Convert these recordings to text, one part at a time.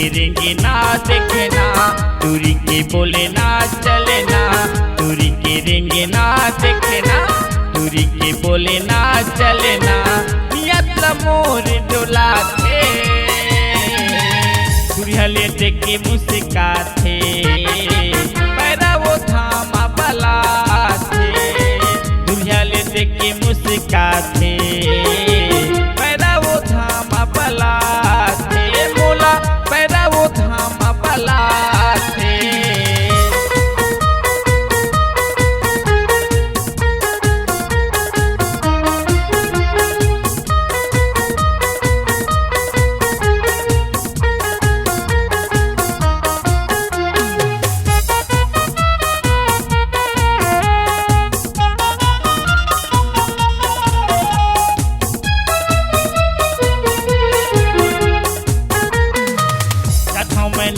के रेंगे ना देखे ना, दूरी के बोले ना चले ना, दूरी के रेंगे ना देखे ना, दूरी के बोले ना चले ना, नियत मोर डोला थे, दुरिहले देखे मुस्काथे, पैरा वो थामा बला थे, दुरिहले देखे मुस्काथे, पैरा वो थामा बला थे, मोला पैरा वो थामा बला थे।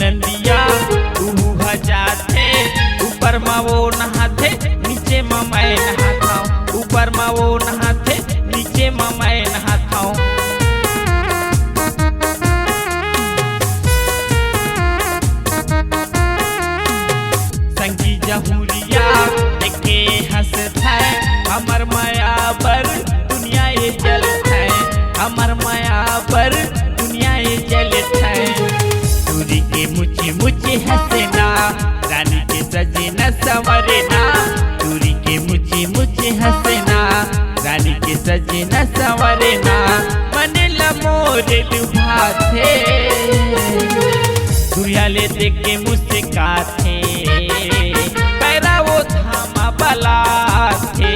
नंदिया जाते ऊपर मा वो नहाते नीचे मा मैं नहाता हूँ, ऊपर मा वो नहाते नीचे मा मैं नहाता हूँ। संगी जहुरिया देखे हंसत है, हमर माया पर दुनिया ये जलत है, हमर माया पर दुनिया ये जलत है। दूरी के मुझे मुझे हंसना, रानी के सजे न संवरे ना, दूरी के मुझे मुझे हंसना, रानी के सजे न संवरे ना, मन लमोरे लुभाते, दुरियाले देख के मुस्काथे, पैरा वो थामा बला थे,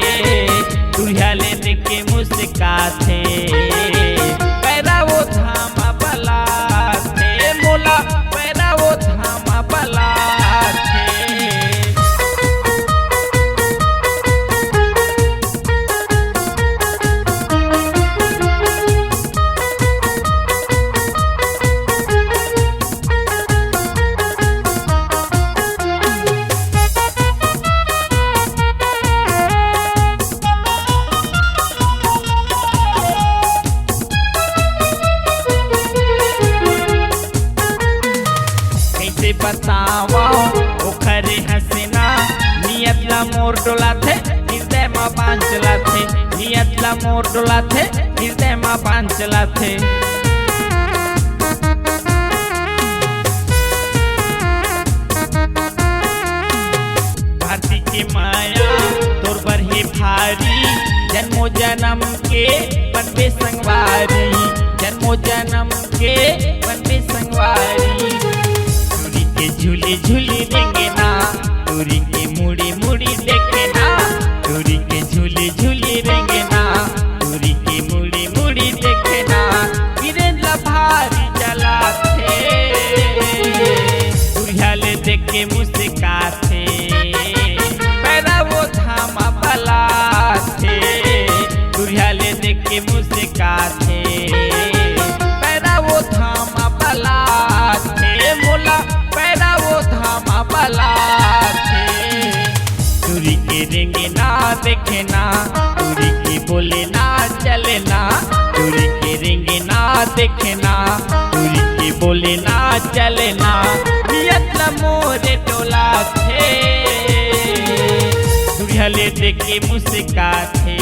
दुरियाले देख के मुस्काथे, पैरा वो थामा बला थे, मोला पैरा वो थामा बला थे। कैसे बतावा ओखरे हंसना, नियत ला मोर डोला थे, हृदय मा बांध चला थे, नियत ला मोर डोला थे, हृदय मा बांध चला थे। भारती की माया तोर पर ही भारी, जन्मो जन्म के बनबे संगवारी, जन्मो जन्म के बनबे संगवारी। झूली झूली देंगे ना, दूरी के मुड़ी मुड़ी देखे ना, दूरी के झूली झूली देंगे ना, दूरी के मुड़ी मुड़ी देखे ना, वीरेंद्र भारी जला थे, दुरियाले देख के मुस्काथे, पैरा वो थामा बला थे, दुरियाले देख के मुस्काथे, पैरा वो थामा बला थे, मोला पैरा वो थामा बला थे। दूरी के रेंगे ना देखे ना, दूरी की बोले ना चले ना, दूरी के रेंगे ना देखे ना, दूरी की बोले ना चले ना, नियत मोरे डोला थे, दुरियाले देखे मुस्काथे।